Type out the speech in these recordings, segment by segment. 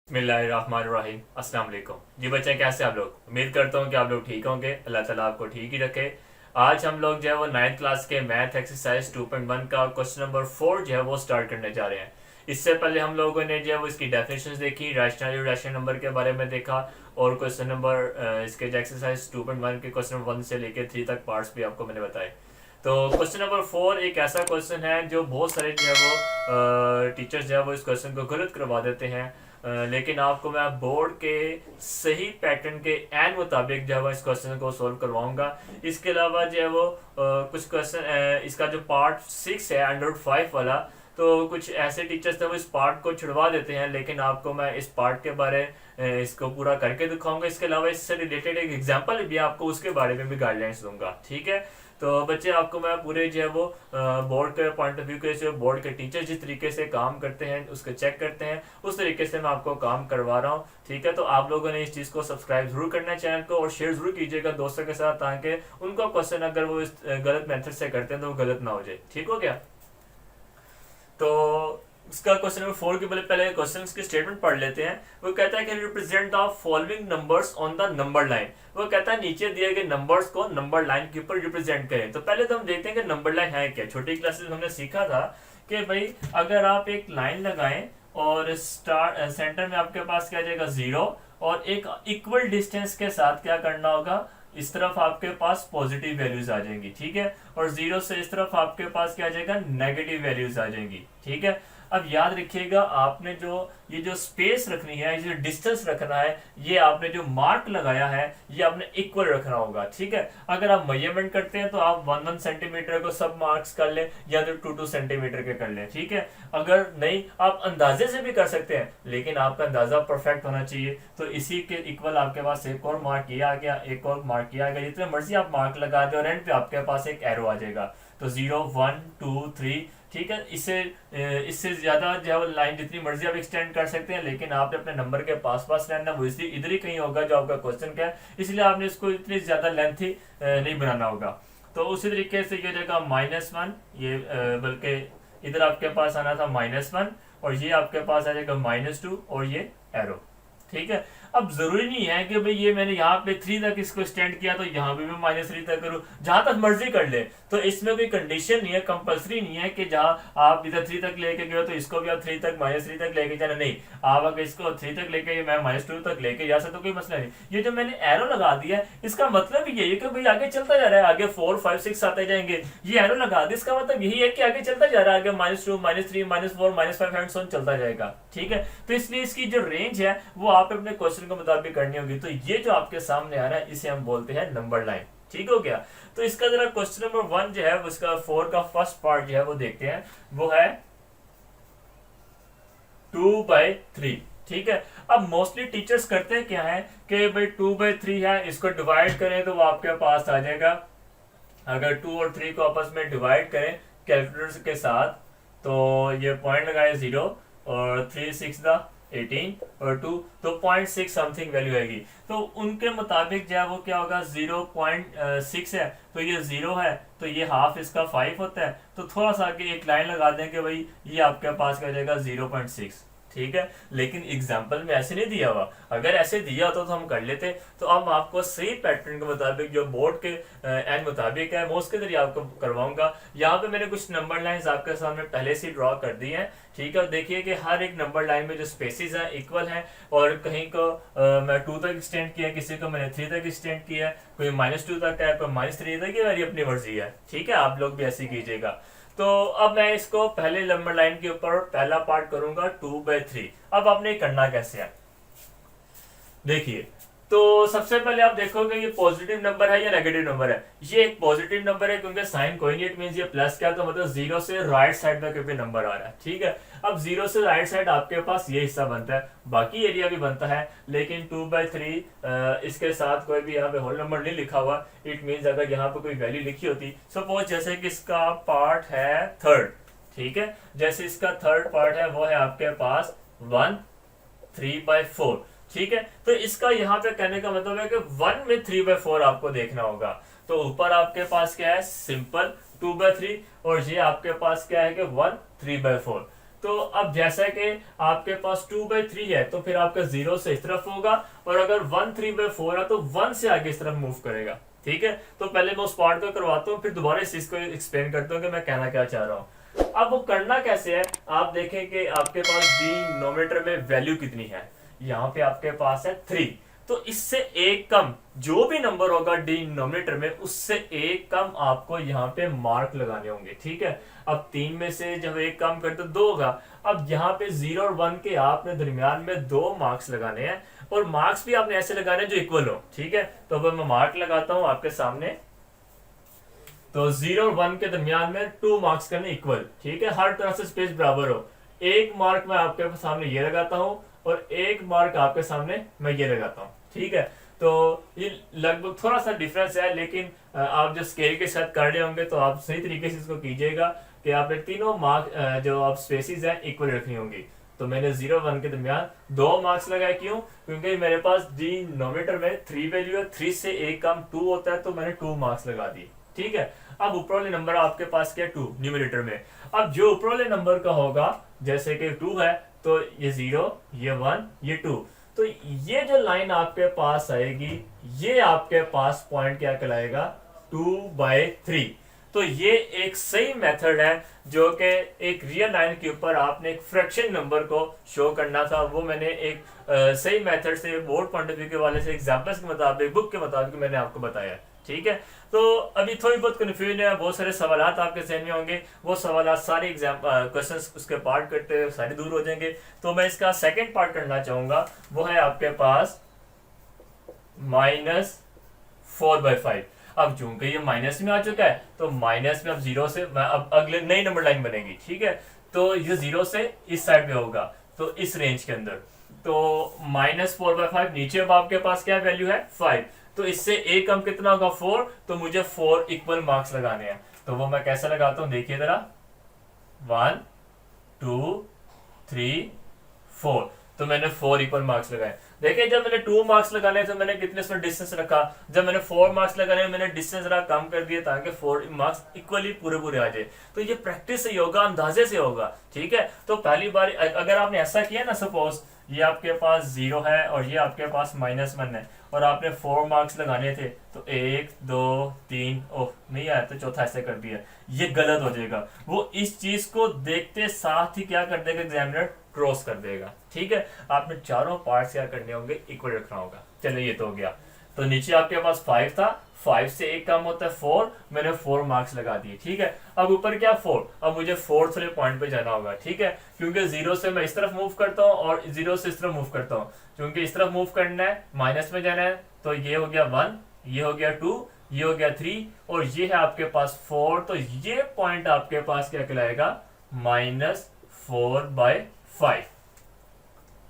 बिस्मिल्लाहिर्रहमानिर्रहीम। अस्सलाम वालेकुम जी बच्चे, कैसे आप लोग? उम्मीद करता हूँ कि आप लोग ठीक होंगे। अल्लाह ताला आपको ठीक ही रखे। आज हम लोग जो है वो 9th क्लास के मैथ एक्सरसाइज 2.1 का क्वेश्चन नंबर 4 जो है वो स्टार्ट करने जा रहे हैं। इससे पहले हम लोगों ने जो है वो इसकी डेफिनेशन देखी, रैशनल इरेशनल नंबर के बारे में देखा, और क्वेश्चन नंबर इसके जो एक्सरसाइज 2.1 के क्वेश्चन नंबर 1 से लेकर 3 तक पार्ट्स भी आपको मैंने बताए। तो क्वेश्चन नंबर 4 एक ऐसा क्वेश्चन है जो बहुत सारे जो है वो टीचर्स जो है वो इस क्वेश्चन को गलत करवा देते हैं। लेकिन आपको मैं बोर्ड के सही पैटर्न के एन मुताबिक जो है वो इस क्वेश्चन को सोल्व करवाऊंगा। इसके अलावा जो है वो कुछ क्वेश्चन इसका जो पार्ट 6 है अंडर 5 वाला, तो कुछ ऐसे टीचर्स थे वो इस पार्ट को छुड़वा देते हैं, लेकिन आपको मैं इस पार्ट के बारे इसको पूरा करके दिखाऊंगा। इसके अलावा इससे रिलेटेड एक एग्जांपल भी आपको उसके बारे में भी गाइडलाइंस दूंगा। ठीक है, तो बच्चे आपको मैं पूरे जो है वो बोर्ड के पॉइंट ऑफ व्यू के से बोर्ड के टीचर जिस तरीके से काम करते हैं उसको चेक करते हैं, उस तरीके से मैं आपको काम करवा रहा हूँ। ठीक है, तो आप लोगों ने इस चीज़ को सब्सक्राइब जरूर करना है चैनल को, और शेयर जरूर कीजिएगा दोस्तों के साथ, ताकि उनका क्वेश्चन अगर वो इस गलत मेथड से करते हैं तो वो गलत ना हो जाए। ठीक हो गया? तो इसका क्वेश्चन नंबर 4 के पहले क्वेश्चन की स्टेटमेंट पढ़ लेते हैं। वो कहता है कि represent the following numbers on the number line. वो कहता है नीचे दिए गए नंबर्स को नंबर लाइन के ऊपर रिप्रेजेंट करें। तो पहले तो हम देखते हैं कि नंबर लाइन है क्या। छोटी क्लासेस में हमने सीखा था कि भाई अगर आप एक लाइन लगाएं और स्टार्ट सेंटर में आपके पास क्या आ जाएगा 0, और एक इक्वल डिस्टेंस के साथ क्या करना होगा, इस तरफ आपके पास पॉजिटिव वैल्यूज आ जाएंगी। ठीक है, और 0 से इस तरफ आपके पास क्या आ जाएगा, नेगेटिव वैल्यूज आ जाएंगी। ठीक है, अब याद रखिएगा आपने जो ये जो स्पेस रखनी है, ये जो डिस्टेंस रखना है, ये आपने जो मार्क लगाया है ये आपने इक्वल रखना होगा। ठीक है, अगर आप मेजरमेंट करते हैं तो आप 1 सेंटीमीटर को सब मार्क्स कर लें, या तो 2 सेंटीमीटर के कर लें। ठीक है, अगर नहीं आप अंदाजे से भी कर सकते हैं, लेकिन आपका अंदाजा परफेक्ट होना चाहिए। तो इसी के इक्वल आपके पास एक और मार्क किया आ गया, एक और मार्क किया आ गया, जितने मर्जी आप मार्क लगा दे और एंड पे आपके पास एक एरो आ जाएगा। तो 0 1 2 3। ठीक है, इससे ज्यादा जो है लाइन जितनी मर्जी आप एक्सटेंड कर सकते हैं, लेकिन आपने अपने नंबर के पास पास रहना, वो इसी इधर ही कहीं होगा जो आपका क्वेश्चन का है, इसलिए आपने इसको इतनी ज्यादा लेंथी नहीं बनाना होगा। तो उसी तरीके से ये जगह -1, ये बल्कि इधर आपके पास आना था -1, और ये आपके पास आ जाएगा -2, और ये एरो। ठीक है, अब जरूरी नहीं है कि भाई ये मैंने यहाँ पे 3 तक इसको स्टैंड किया तो यहाँ पे मैं -3 तक करूँ, जहां तक मर्जी कर ले। तो इसमें कोई कंडीशन नहीं है, कंपलसरी नहीं है कि जहाँ आप इधर 3 तक लेके गए तो इसको भी आप 3 तक -3 तक लेके जाना। नहीं, आप अगर इसको 3 तक लेके मैं -2 तक लेके जा सकता, तो कोई मसला नहीं। ये जो मैंने एरो लगा दिया है, इसका मतलब यही है कि भाई आगे चलता जा रहा है, आगे 4 5 6 आते जाएंगे। ये एरो लगा दिया, इसका मतलब यही है कि आगे चलता जा रहा है, आगे -2 -3 -4 -5 एंड सो चलता जाएगा। ठीक है, तो इसलिए इसकी जो रेंज है वो आप अपने क्वेश्चन के मुताबिक करनी होगी। तो ये जो आपके सामने आ रहा है इसे हम बोलते हैं नंबर लाइन। ठीक हो गया? तो इसका जरा क्वेश्चन नंबर 1 जो है उसका 4 का फर्स्ट पार्ट जो है वो देखते हैं। वो है 2/3। ठीक है, अब मोस्टली टीचर्स करते क्या है कि भाई 2/3 है, इसको डिवाइड करें तो वो आपके पास आ जाएगा। अगर 2 और 3 को आपस में डिवाइड करें कैलकुलेटर के साथ, तो ये पॉइंट लगाए 0, और 3 6 18 और 2, तो 0.6 समथिंग वैल्यू आएगी। तो उनके मुताबिक जो है वो क्या होगा, 0.6 है तो ये 0 है, तो ये हाफ इसका 5 होता है। तो थोड़ा सा आगे एक लाइन लगा दें कि भाई ये आपके पास क्या जाएगा 0.6। ठीक है, लेकिन एग्जाम्पल में ऐसे नहीं दिया हुआ। अगर ऐसे दिया होता तो हम कर लेते। तो अब आपको सही पैटर्न के मुताबिक जो बोर्ड के एन मुताबिक है, मैं उसके जरिए आपको करवाऊंगा। यहाँ पे मैंने कुछ नंबर लाइंस आपके सामने पहले से ड्रॉ कर दी हैं। ठीक है, देखिए कि हर एक नंबर लाइन में जो स्पेसिस हैं इक्वल हैं, और कहीं को मैं 2 तक एक्सटेंड किया, किसी को मैंने 3 तक एक्सटेंड किया है, कोई -2 तक है, कोई -3 तक, ये मेरी अपनी मर्जी है। ठीक है, आप लोग भी ऐसे ही कीजिएगा। तो अब मैं इसको पहले नंबर लाइन के ऊपर पहला पार्ट करूंगा 2/3। अब आपने करना कैसे है देखिए। तो सबसे पहले आप देखोगे ये पॉजिटिव नंबर है या नेगेटिव नंबर है। ये एक पॉजिटिव नंबर है क्योंकि साइन कोई नहीं, इट मींस ये प्लस क्या, तो मतलब 0 से राइट साइड में कोई नंबर आ रहा है। ठीक है, अब 0 से राइट साइड आपके पास ये हिस्सा बनता है, बाकी एरिया भी बनता है, लेकिन 2/3 इसके साथ कोई भी यहाँ पे होल नंबर नहीं लिखा हुआ। इट मींस अगर यहाँ पे कोई वैल्यू लिखी होती, सपोज जैसे कि इसका पार्ट है 3rd। ठीक है, जैसे इसका 3rd पार्ट है वो है आपके पास 1 3/4। ठीक है, तो इसका यहाँ पे कहने का मतलब है कि 1 में 3/4 आपको देखना होगा। तो ऊपर आपके पास क्या है, सिंपल 2/3, और ये आपके पास क्या है कि 1 3/4। तो अब जैसा कि आपके पास 2/3 है तो फिर आपका 0 से इस तरफ होगा, और अगर 1 3/4 है तो 1 से आगे इस तरफ मूव करेगा। ठीक है, तो पहले मैं उस पार्ट को करवाता हूँ, फिर दोबारा इस चीज को एक्सप्लेन करता हूँ कि मैं कहना क्या चाह रहा हूँ। अब वो करना कैसे है, आप देखें कि आपके पास डिनोमिनेटर में वैल्यू कितनी है। यहाँ पे आपके पास है 3, तो इससे एक कम जो भी नंबर होगा डिनोमिनेटर में उससे एक कम आपको यहाँ पे मार्क लगाने होंगे। ठीक है, अब 3 में से जब एक कम करते तो 2 होगा। अब यहाँ पे 0 और 1 के आपने दरमियान में 2 मार्क्स लगाने हैं, और मार्क्स भी आपने ऐसे लगाने जो इक्वल हो। ठीक है, तो अब मैं मार्क लगाता हूं आपके सामने, तो 0 और 1 के दरमियान में 2 मार्क्स करने इक्वल। ठीक है, हर तरह से स्पेस बराबर हो। एक मार्क मैं आपके सामने ये लगाता हूं और एक मार्क आपके सामने मैं ये लगाता हूं। ठीक है, तो ये लगभग थोड़ा सा डिफरेंस है, लेकिन आप जो स्केल के साथ कर रहे होंगे तो आप सही तरीके से इसको कीजिएगा कि आपने तीनों मार्क जो आप स्पेसिस हैं इक्वल रखनी होंगी। तो मैंने 0 1 के दरमियान 2 मार्क्स लगाए, क्यों? क्योंकि मेरे पास डिनोमिनेटर में 3 वैल्यू है, 3 से एक कम 2 होता है, तो मैंने 2 मार्क्स लगा दिए। ठीक है, अब ऊपर वाले नंबर आपके पास क्या 2 न्यूमिनेटर में। अब जो ऊपर वाले नंबर का होगा, जैसे कि 2 है तो ये 0, ये 1, ये 2, तो ये जो लाइन आपके पास आएगी ये आपके पास पॉइंट क्या कहलाएगा, 2/3। तो ये एक सही मेथड है जो कि एक रियल लाइन के ऊपर आपने एक फ्रैक्शन नंबर को शो करना था। वो मैंने एक सही मेथड से बोर्ड पॉइंट ऑफ व्यू के वाले से एग्जांपल्स के मुताबिक, बुक के मुताबिक मैंने आपको बताया। ठीक है, तो अभी थोड़ी बहुत कन्फ्यूजन है, बहुत सारे सवाल आपके जहन में होंगे, वो सवाल सारे एग्जाम क्वेश्चन उसके पार्ट करते हुए सारे दूर हो जाएंगे। तो मैं इसका सेकेंड पार्ट करना चाहूंगा, वो है आपके पास -4/5। अब चूंकि ये माइनस में आ चुका है तो माइनस में अब 0 से अब अगले नई नंबर लाइन बनेगी। ठीक है, तो ये 0 से इस साइड में होगा, तो इस रेंज के अंदर, तो -4/5। नीचे अब आपके पास क्या वैल्यू है 5, तो इससे एक कम कितना होगा 4, तो मुझे 4 इक्वल मार्क्स लगाने हैं। तो वो मैं कैसे लगाता हूं, देखिए जरा, 1 2 3 4, तो मैंने 4 इक्वल मार्क्स लगाए। देखिए, जब मैंने 2 मार्क्स लगाने तो मैंने कितने इसमें डिस्टेंस रखा, जब मैंने 4 मार्क्स लगाने मैंने डिस्टेंस जरा कम कर दिया ताकि 4 मार्क्स इक्वली पूरे आ जाए। तो ये प्रैक्टिस से होगा, अंदाजे से होगा। ठीक है, तो पहली बार अगर आपने ऐसा किया ना, सपोज ये आपके पास 0 है और ये आपके पास -1 है, और आपने 4 मार्क्स लगाने थे, तो 1 2 3, ओह नहीं आया तो चौथा ऐसे कर दिया, ये गलत हो जाएगा। वो इस चीज को देखते साथ ही क्या कर देगा, एग्जामिनर क्रॉस कर देगा। ठीक है, आपने चारों पार्ट्स क्या करने होंगे, इक्वल रखना होगा। चलिए, ये तो हो गया। तो नीचे आपके पास 5 था, 5 से एक कम होता है 4, मैंने 4 मार्क्स लगा दिए। ठीक है, अब ऊपर क्या 4, अब मुझे 4th वाले पॉइंट पे जाना होगा। ठीक है, क्योंकि 0 से मैं इस तरफ मूव करता हूँ और 0 से इस तरफ मूव करता हूँ, क्योंकि इस तरफ मूव करना है, माइनस में जाना है, तो ये हो गया 1, ये हो गया 2, ये हो गया 3, और ये है आपके पास 4, तो ये पॉइंट आपके पास क्या कहलाएगा, -4/5।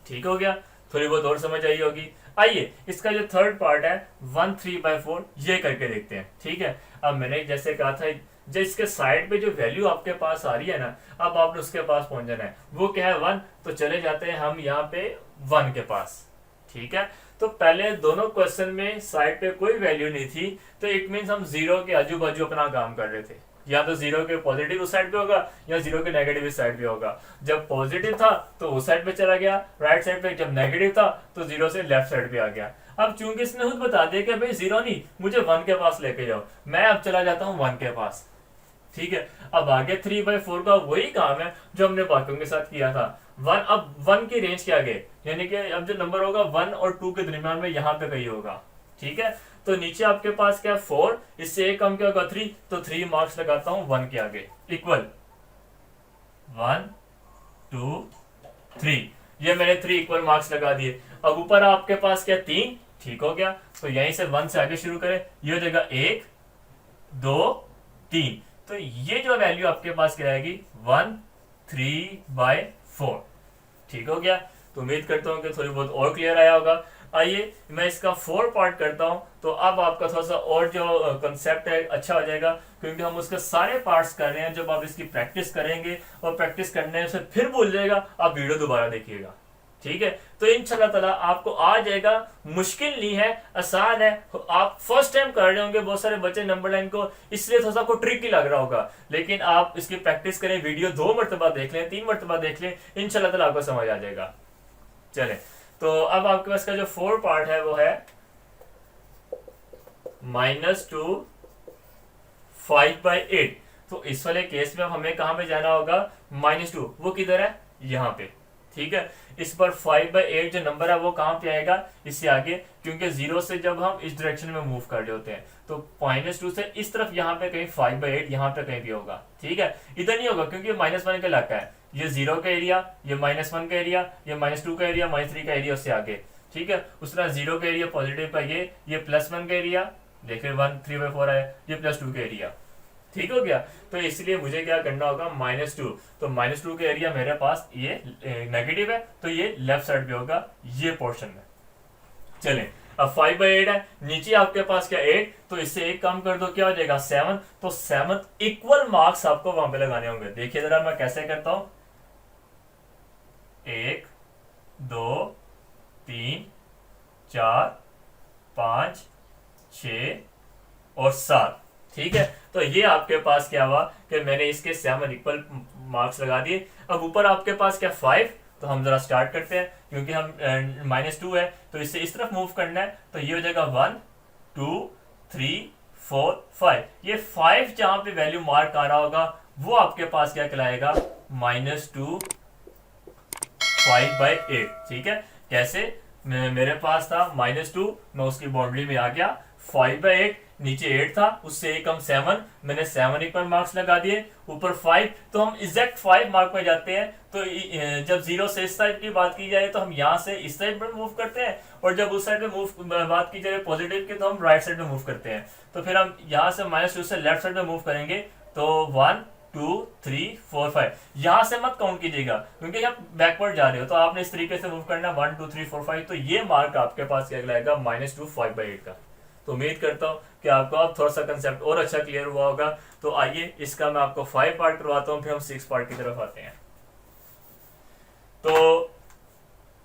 ठीक हो गया, थोड़ी बहुत और समझ आई होगी। आइए इसका जो थर्ड पार्ट है 1 3/4 ये करके देखते हैं। ठीक है, अब मैंने जैसे कहा था, जो इसके साइड पे जो वैल्यू आपके पास आ रही है ना, अब आपने उसके पास पहुंच जाना है। वो क्या है 1, तो चले जाते हैं हम यहाँ पे 1 के पास। ठीक है, तो पहले दोनों क्वेश्चन में साइड पे कोई वैल्यू नहीं थी, तो इट मीन्स हम 0 के आजू बाजू अपना काम कर रहे थे। या तो 0 के पॉजिटिव उस साइड पे होगा या 0 के नेगेटिव इस साइड पे होगा। जब पॉजिटिव था तो उस साइड पे चला गया राइट साइड पे, जब नेगेटिव था तो 0 से लेफ्ट साइड पे आ गया। अब चूंकि इसने खुद बता दिया कि भाई 0 नहीं, मुझे 1 के पास लेके जाओ, मैं अब चला जाता हूँ 1 के पास। ठीक है, अब आगे 3/4 का वही काम है जो हमने बाकियों के साथ किया था। 1, अब 1 की रेंज के आगे, यानी कि अब जो नंबर होगा 1 और 2 के दरमियान में यहाँ पे कहीं होगा। ठीक है, तो नीचे आपके पास क्या 4, इससे एक कम क्या होगा 3, तो 3 मार्क्स लगाता हूं 1 के आगे, इक्वल 1 2 3, ये मैंने 3 इक्वल मार्क्स लगा दिए। अब ऊपर आपके पास क्या 3, ठीक हो गया, तो यहीं से 1 से आगे शुरू करें, ये हो जाएगा 1 2 3, तो ये जो वैल्यू आपके पास क्या आएगी 1 3/4। ठीक हो गया, तो उम्मीद करता हूं कि थोड़ी बहुत और क्लियर आया होगा। आइए मैं इसका 4 पार्ट करता हूं, तो अब आपका थोड़ा सा और जो कंसेप्ट है अच्छा हो जाएगा, क्योंकि हम उसके सारे पार्ट्स कर रहे हैं। जब आप इसकी प्रैक्टिस करेंगे और प्रैक्टिस करने से फिर भूल जाएगा, आप वीडियो दोबारा देखिएगा। ठीक है। तो इंशाल्लाह ताला आपको आ जाएगा, मुश्किल नहीं है, आसान है। आप फर्स्ट टाइम कर रहे होंगे, बहुत सारे बच्चे नंबर लाइन को, इसलिए थोड़ा सा आपको ट्रिक ही लग रहा होगा, लेकिन आप इसकी प्रैक्टिस करें, वीडियो 2 मरतबा देख लें, 3 मरतबा देख लें, इंशाल्लाह ताला आपको समझ आ जाएगा। चले, तो अब आपके पास का जो 4 पार्ट है वो है -2 5/8। तो इस वाले केस में हमें कहां पे जाना होगा, -2, वो किधर है, यहाँ पे, ठीक है। इस पर 5/8 जो नंबर है वो कहां पे आएगा, इससे आगे, क्योंकि 0 से जब हम इस डायरेक्शन में मूव कर रहे होते हैं तो -2 से इस तरफ यहाँ पे कहीं 5/8 यहाँ पे कहीं भी होगा, ठीक है। इधर नहीं होगा क्योंकि -1 का इलाका है, ये 0 का एरिया, ये -1 का एरिया, ये -2 का एरिया, -3 का एरिया, उससे आगे, ठीक है। उस तरह 0 का एरिया पॉजिटिव का ये +1 का एरिया, देखिए 1 3/4 है, ये +2 का एरिया, ठीक हो गया। तो इसलिए मुझे क्या करना होगा, -2, तो -2 का एरिया मेरे पास ये नेगेटिव है, तो ये लेफ्ट साइड पे होगा, ये पोर्शन में। चलें, अब 5/8 है, नीचे आपके पास क्या 8, तो इससे एक काम कर दो, क्या हो जाएगा 7, तो 7 इक्वल मार्क्स आपको वहां पे लगाने होंगे। देखिए जरा मैं कैसे करता हूं, 1 2 3 4 5 6 और 7, ठीक है। तो ये आपके पास क्या हुआ कि मैंने इसके 7 इक्वल मार्क्स लगा दिए। अब ऊपर आपके पास क्या 5, तो हम जरा स्टार्ट करते हैं, क्योंकि हम -2 है तो इससे इस तरफ मूव करना है, तो ये हो जाएगा 1 2 3 4 5। ये 5 जहां पे वैल्यू मार्क आ रहा होगा वो आपके पास क्या कहलाएगा, -2 5/8, ठीक है। कैसे, मेरे पास था -2, मैं उसकी बाउंड्री में आ गया, 5/8, नीचे 8 था, उससे एक हम 7, मैंने 7 इक्वल मार्क्स लगा दिए, ऊपर 5, तो हम एग्जैक्ट 5 मार्क पे जाते हैं। तो जब 0 से इस साइड की बात की जाए तो हम यहाँ से इस साइड पर मूव करते हैं, और जब उस साइड पे मूव बात की जाए पॉजिटिव की, तो हम राइट साइड में मूव करते हैं। तो फिर हम यहाँ से -2 से लेफ्ट साइड में मूव करेंगे, तो 1 2 3 4 5, यहां से मत काउंट कीजिएगा क्योंकि आप बैकवर्ड जा रहे हो, तो आपने इस तरीके से मूव करना 1 2 3 4 5। तो ये मार्क आपके पास क्या लगेगा, -2 5/8 का। तो उम्मीद करता हूं कि आपको अब थोड़ा सा कंसेप्ट और अच्छा क्लियर हुआ होगा। तो आइए इसका मैं आपको 5 पार्ट करवाता हूं, फिर हम 6 पार्ट की तरफ आते हैं। तो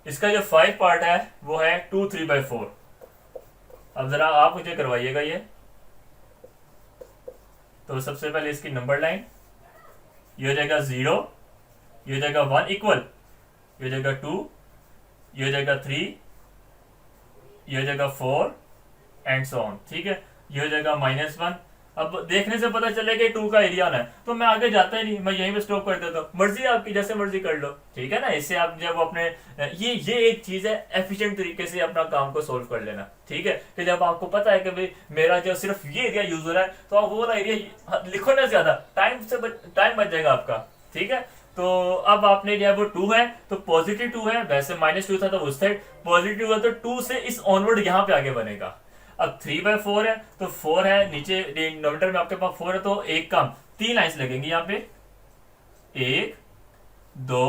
इसका जो 5 पार्ट है वो है 2 3/4। अब जरा आप मुझे करवाइएगा ये। तो सबसे पहले इसकी नंबर लाइन, ये हो जाएगा 0, ये हो जाएगा 1 इक्वल, ये हो जाएगा 2, ये हो जाएगा 3, ये हो जाएगा 4 एंड सो ऑन, ठीक है। ये हो जाएगा -1। अब देखने से पता चलेगा 2 का एरिया ना है, तो मैं आगे जाता ही नहीं, मैं यहीं पे स्टॉप कर देता हूँ। मर्जी आपकी, जैसे मर्जी कर लो, ठीक है ना। इससे आप जब अपने ये एक चीज है, एफिशिएंट तरीके से अपना काम को सोल्व कर लेना, ठीक है। कि जब आपको पता है कि भाई मेरा जो सिर्फ ये एरिया यूज हो रहा है, तो आप वो वाला एरिया लिखो ना, ज्यादा टाइम बच जाएगा आपका, ठीक है। तो अब आपने जो है वो 2 है, तो पॉजिटिव 2 है, वैसे -2 था तो उस साइड पॉजिटिव है, तो 2 से इस ऑनवर्ड यहाँ पे आगे बनेगा। अब 3/4 है, तो 4 है, नीचे डिनोमिनेटर में आपके पास 4 है, तो एक काम 3 लाइन्स लगेंगी यहाँ पे, 1 2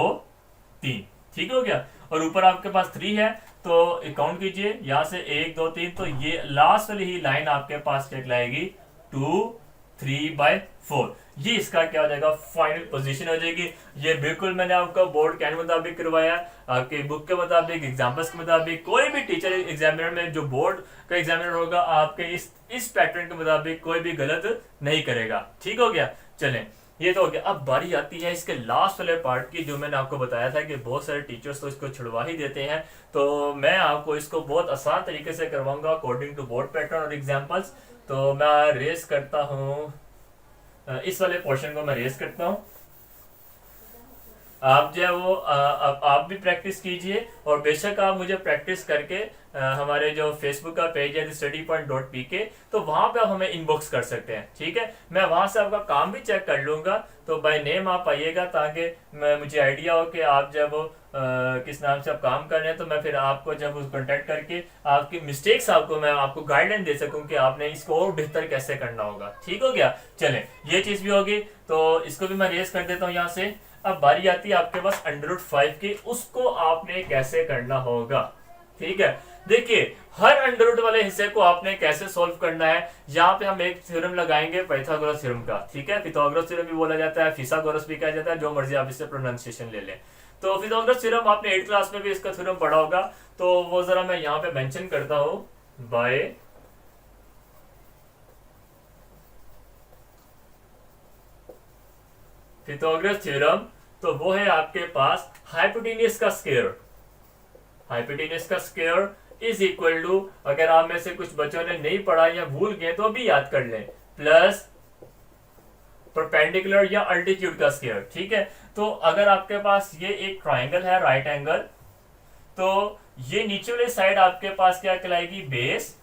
3, ठीक हो गया। और ऊपर आपके पास 3 है, तो काउंट कीजिए यहाँ से 1 2 3, तो ये लास्ट वाली ही लाइन आपके पास क्या कहलाएगी, 2 3/4। ये इसका क्या हो जाएगा, फाइनल पोजीशन हो जाएगी। ये बिल्कुल मैंने आपका बोर्ड के मुताबिक करवाया, आपके बुक के मुताबिक, एग्जाम्पल्स के मुताबिक। कोई भी टीचर एग्जामिनर में, जो बोर्ड का एग्जामिनर होगा, आपके इस पैटर्न के मुताबिक कोई भी गलत नहीं करेगा, ठीक हो गया। चलें, ये तो हो गया। अब बारी आती है इसके लास्ट वाले पार्ट की, जो मैंने आपको बताया था कि बहुत सारे टीचर्स तो इसको छुड़वा ही देते हैं, तो मैं आपको इसको बहुत आसान तरीके से करवाऊंगा अकॉर्डिंग टू बोर्ड पैटर्न और एग्जाम्पल्स। तो मैं रेस करता हूँ, इस वाले पोर्शन को मैं रेस करता हूँ। आप जो है वो आप भी प्रैक्टिस कीजिए, और बेशक आप मुझे प्रैक्टिस करके हमारे जो फेसबुक का पेज है studypoint.pk, तो वहां पे आप हमें इनबॉक्स कर सकते हैं, ठीक है। मैं वहां से आपका काम भी चेक कर लूंगा, तो बाय नेम आप आइएगा, ताकि मुझे आइडिया हो कि आप जब वो किस नाम से आप काम कर रहे हैं, तो मैं फिर आपको जब उस कॉन्टेक्ट करके आपकी मिस्टेक्स मैं आपको गाइडलाइन दे सकूं कि आपने इसको और बेहतर कैसे करना होगा, ठीक हो गया। चलें, ये चीज भी होगी, तो इसको भी मैं रेस कर देता हूँ यहाँ से। अब बारी आती है आपके पास √5 की, उसको आपने कैसे करना होगा। ठीक है, देखिए हर अंडर रूट वाले हिस्से को आपने कैसे सॉल्व करना है। यहाँ पे हम एक थ्योरम लगाएंगे पाइथागोरस थ्योरम का, ठीक है, पिथागोरस थ्योरम भी बोला जाता है, फिसागोरस भी कहा जाता है, जो मर्जी आप इससे प्रोनाउंसिएशन ले लें। तो पिथागोरस थ्योरम आपने 8th क्लास में भी इसका थ्योरम पढ़ा होगा, तो वो जरा मैं यहाँ पे मेंशन करता हूँ। बाय पिथागोरस थ्योरम, तो वो है आपके पास हाइपोटेन्यूज का स्क्वायर, हाइपोटेन्यूज का स्क्वायर इज इक्वल टू, अगर आप में से कुछ बच्चों ने नहीं पढ़ा या भूल गए तो अभी याद कर लें, प्लस परपेंडिकुलर या अल्टीट्यूड का स्क्वायर, ठीक है। तो अगर आपके पास ये एक ट्राइंगल है राइट एंगल, तो ये नीचे वाली साइड आपके पास क्या कहलाएगी, बेस,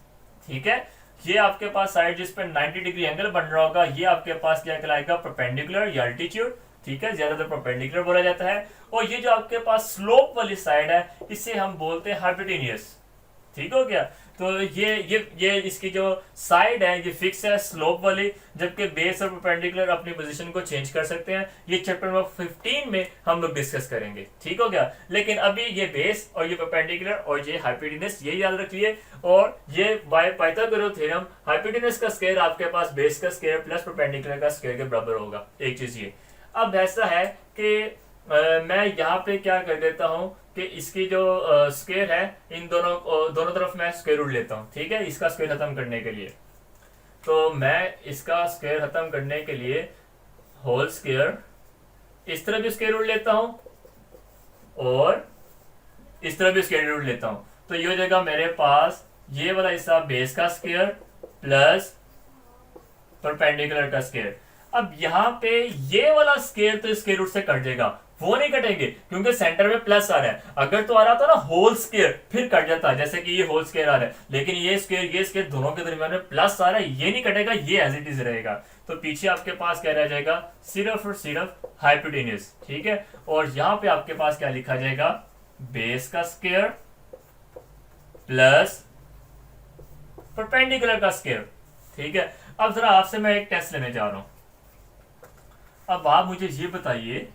ठीक है। ये आपके पास साइड जिस पर 90 डिग्री एंगल बन रहा होगा, ये आपके पास क्या कहलाएगा, परपेंडिकुलर या अल्टीट्यूड, ठीक है, ज्यादातर परपेंडिकुलर बोला जाता है। और ये जो आपके पास स्लोप वाली साइड है, इसे हम बोलते हैं हाइपोटेन्यूज, ठीक हो गया। तो ये इसकी जो साइड है ये फिक्स है स्लोप वाली, जबकि बेस और परपेंडिकुलर अपनी पोजीशन को चेंज कर सकते हैं। ये चैप्टर नंबर 15 में हम लोग डिस्कस करेंगे, ठीक हो गया। लेकिन अभी ये बेस और ये परपेंडिकुलर और ये हाइपोटेन्यूज, ये याद रखिए। और ये बाय पाइथागोरस थ्योरम हाइपोटेन्यूज का स्क्वायर आपके पास बेस का स्क्वायर प्लस परपेंडिकुलर का स्क्वायर के बराबर होगा। एक चीज ये, अब ऐसा है कि मैं यहाँ पे क्या कर देता हूँ कि इसकी जो स्क्वायर है, इन दोनों तरफ मैं स्क्वायर रूट लेता हूँ, ठीक है, इसका स्क्वायर खत्म करने के लिए। तो मैं इसका स्क्वायर खत्म करने के लिए होल स्क्वायर, इस तरह भी स्क्वायर रूट लेता हूँ और इस तरह भी स्क्वायर रूट लेता हूँ। तो ये हो जाएगा मेरे पास ये वाला हिस्सा बेस का स्क्वायर प्लस परपेंडिकुलर का स्क्वायर। अब यहाँ पे ये वाला स्क्वायर तो स्क्वायर रूट से कट जाएगा, वो नहीं कटेंगे क्योंकि सेंटर में प्लस आ रहा है। अगर तो आ रहा था ना होल स्क्वायर, फिर कट जाता, जैसे कि ये होल स्क्वायर आ रहा है, लेकिन ये स्क्वायर दोनों के दरमियान में प्लस आ रहा है, ये नहीं कटेगा, ये एज इट इज रहेगा। तो पीछे आपके पास क्या रह जाएगा, सिर्फ और सिर्फ हाइपोटेन्यूज, ठीक है। और यहाँ पे आपके पास क्या लिखा जाएगा, बेस का स्क्वायर प्लस परपेंडिकुलर का स्क्वायर, ठीक है। अब जरा आपसे मैं एक टेस्ट लेने जा रहा हूं। अब आप मुझे ये बताइए,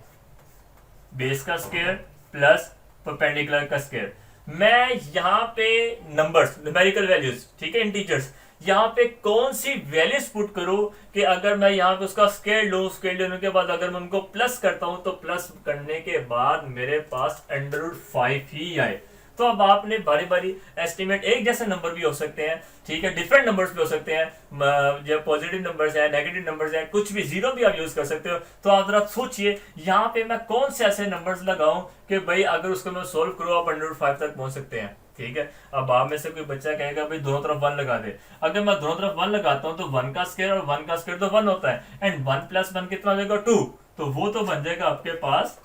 बेस का स्क्वायर प्लस परपेंडिकुलर का स्क्वायर, मैं यहाँ पे नंबर्स, न्यूमेरिकल वैल्यूज, ठीक है, इंटीजर्स, यहाँ पे कौन सी वैल्यूज पुट करूं कि अगर मैं यहाँ पे उसका स्क्वायर लूं, स्क्वायर लेने के बाद अगर मैं उनको प्लस करता हूं तो प्लस करने के बाद मेरे पास √5 ही आए। तो अब आपने बारी बारी एस्टिमेट, एक जैसे नंबर भी हो सकते हैं, ठीक है, डिफरेंट नंबर्स भी हो सकते हैं, जो पॉजिटिव नंबर्स है, नेगेटिव नंबर्स है, कुछ भी, जीरो भी आप यूज कर सकते हो। तो आप जरा सोचिए यहाँ पे मैं कौन से ऐसे नंबर्स लगाऊं कि भाई अगर उसको मैं सोल्व करूँ आप 105 तक पहुंच सकते हैं, ठीक है। अब आप में से कोई बच्चा कहेगा भाई दोनों तरफ 1 लगा दे। अगर मैं दोनों तरफ 1 लगाता हूं तो 1 का स्क्वायर और 1 का स्क्वायर तो 1 होता है, एंड 1 + 1 कितना हो जाएगा, 2। तो वो तो बन जाएगा आपके पास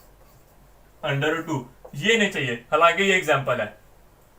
√2। ये नहीं चाहिए, हालांकि ये एग्जाम्पल है,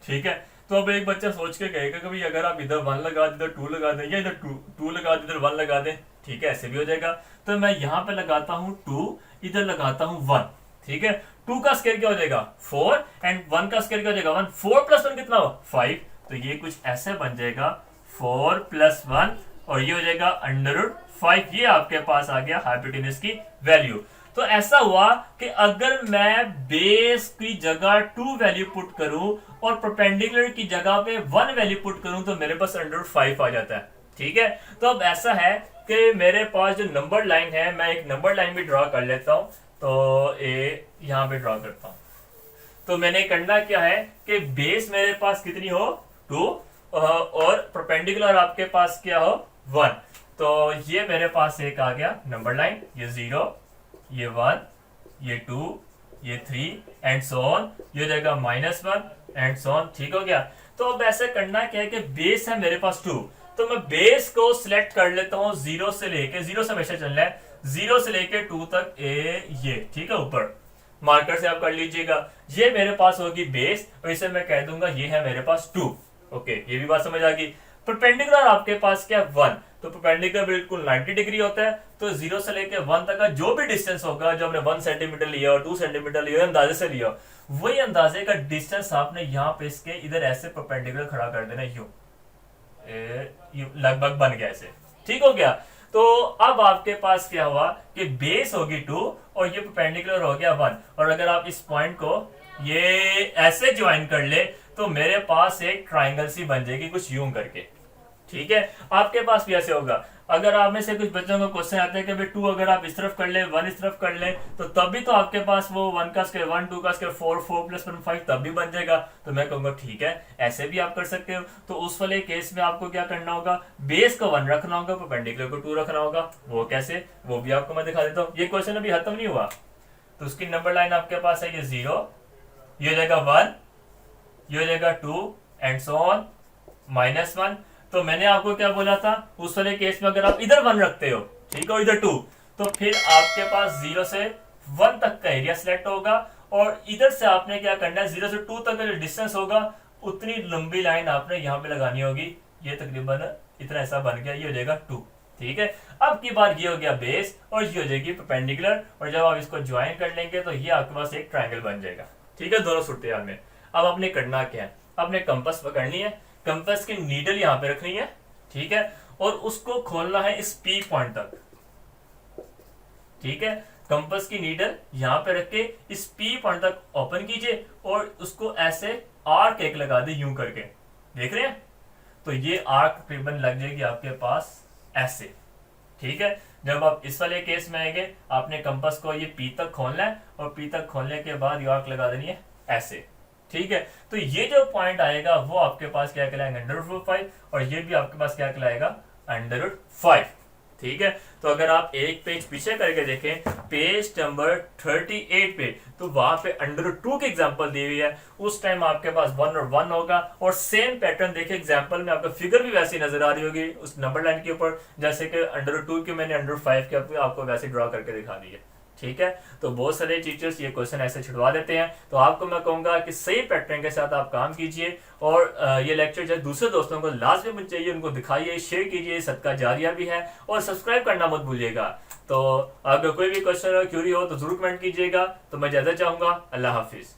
ठीक है। तो अब एक बच्चा सोच के कहेगा कि भाई अगर आप इधर 1 लगा दे, इधर 2 लगा दें, या इधर 2 लगा दे, इधर 1 लगा दें, ठीक है, ऐसे भी हो जाएगा। तो मैं यहाँ पे लगाता हूँ 2, इधर लगाता हूँ 1, ठीक है। 2 का स्क्वायर क्या हो जाएगा, 4, एंड 1 का स्क्वायर क्या हो जाएगा, 1। 4 + 1 कितना हो, 5। तो ये कुछ ऐसे बन जाएगा 4 + 1, और ये हो जाएगा √5। ये आपके पास आ गया हाइपोटेन्यूज की वैल्यू। तो ऐसा हुआ कि अगर मैं बेस की जगह 2 वैल्यू पुट करूं और परपेंडिकुलर की जगह पे 1 वैल्यू पुट करूं तो मेरे पास √5 आ जाता है, ठीक है। तो अब ऐसा है कि मेरे पास जो नंबर लाइन है, मैं एक नंबर लाइन भी ड्रॉ कर लेता हूं। तो यहां पे ड्रॉ करता हूं। तो मैंने करना क्या है कि बेस मेरे पास कितनी हो, 2, और परपेंडिकुलर आपके पास क्या हो, 1। तो ये मेरे पास एक आ गया नंबर लाइन, ये 0, ये 1, ये 2, ये 3 एंड सो ऑन, ये जाएगा -1 एंड सो ऑन, ठीक हो गया। तो अब ऐसे करना क्या है कि बेस है मेरे पास 2, तो मैं बेस को सिलेक्ट कर लेता हूं 0 से लेके, 0 से हमेशा चलना है, 0 से लेके 2 तक, ये ठीक है, ऊपर मार्कर से आप कर लीजिएगा। ये मेरे पास होगी बेस, और इसे मैं कह दूंगा ये है मेरे पास 2। ओके, ये भी बात समझ आ गई। परपेंडिकुलर आपके पास क्या, 1। तो परपेंडिकुलर बिल्कुल 90 डिग्री होता है, तो 0 से लेके 1 तक का जो भी डिस्टेंस होगा, जो हमने 1 सेंटीमीटर लिया और 2 सेंटीमीटर लिया, अंदाजे से लिया, वही अंदाजे का डिस्टेंस आपने यहाँ पे इसके इधर ऐसे परपेंडिकुलर खड़ा कर देना, यूं लगभग बन गया ऐसे, ठीक हो गया। तो अब आपके पास क्या हुआ कि बेस होगी 2 और ये परपेंडिकुलर हो गया 1, और अगर आप इस पॉइंट को ये ऐसे ज्वाइन कर ले तो मेरे पास एक ट्राइंगल सी बन जाएगी कुछ यूं करके। ठीक है, आपके पास भी ऐसे होगा। अगर आप में से कुछ बच्चों को क्वेश्चन आते हैं कि भाई 2 अगर आप इस तरफ कर ले 1 इस तरफ कर ले तो तब भी तो आपके पास वो 1 का स्क्वायर 1 2 का स्क्वायर 4 4 प्लस 1 5 तब भी बन जाएगा। तो मैं कहूंगा ठीक है, ऐसे भी आप कर सकते हो। तो उस वाले केस में आपको क्या करना होगा, बेस को 1 रखना होगा, परपेंडिकुलर को 2 रखना होगा। वो कैसे, वो भी आपको मैं दिखा देता हूँ। ये क्वेश्चन अभी खत्म नहीं हुआ, तो उसकी नंबर लाइन आपके पास है ये 0, ये हो जाएगा 1, ये हो जाएगा 2 एंड सो ऑन -1। तो मैंने आपको क्या बोला था, उस वाले केस में अगर आप इधर 1 रखते हो, ठीक है, इधर 2, तो फिर आपके पास 0 से 1 तक का एरिया सिलेक्ट होगा और इधर से आपने क्या करना है, 0 से 2 तक का जो डिस्टेंस होगा उतनी लंबी लाइन आपने यहाँ पे लगानी होगी। ये तकरीबन इतना ऐसा बन गया, ये हो जाएगा 2। ठीक है, अब की बार ये हो गया बेस और ये हो जाएगी परपेंडिकुलर, और जब आप इसको ज्वाइन कर लेंगे तो ये आपके पास एक ट्राइंगल बन जाएगा। ठीक है, दोनों सूरत में। अब आपने करना क्या है, आपने कंपास पकड़नी है, कंपास की नीडल यहाँ पे रखनी है, ठीक है, और उसको खोलना है इस पी पॉइंट तक। ठीक है, कंपास की नीडल यहाँ पे रख के इस पी पॉइंट तक ओपन कीजिए और उसको ऐसे आर्क एक लगा दे यूं करके, देख रहे हैं, तो ये आर्क तकरीबन लग जाएगी आपके पास ऐसे। ठीक है, जब आप इस वाले केस में आएंगे आपने कंपास को ये पी तक खोलना है और पी तक खोलने के बाद ये आर्क लगा देनी है ऐसे। ठीक है, तो ये जो पॉइंट आएगा वो आपके पास क्या कहलाएगा, √5, और ये भी आपके पास क्या कहलाएगा, √5। ठीक है, तो अगर आप एक पेज पीछे करके देखें, पेज नंबर 38 पे, तो वहां पे √2 की एग्जांपल दी हुई है। उस टाइम आपके पास 1 और 1 होगा, और सेम पैटर्न देखिए एग्जांपल में आपका फिगर भी वैसी नजर आ रही होगी उस नंबर लाइन के ऊपर, जैसे कि √2 की मैंने √5 के आपको वैसे ड्रॉ करके दिखा दी है। ठीक है, तो बहुत सारे टीचर्स ये क्वेश्चन ऐसे छुड़वा देते हैं, तो आपको मैं कहूंगा कि सही पैटर्न के साथ आप काम कीजिए, और ये लेक्चर जो दूसरे दोस्तों को लाजमी चाहिए उनको दिखाइए, शेयर कीजिए, सदका जारिया भी है, और सब्सक्राइब करना मत भूलिएगा। तो अगर कोई भी क्वेश्चन और क्यूरी हो तो जरूर कमेंट कीजिएगा। तो मैं इजाजत चाहूंगा, अल्लाह हाफिज।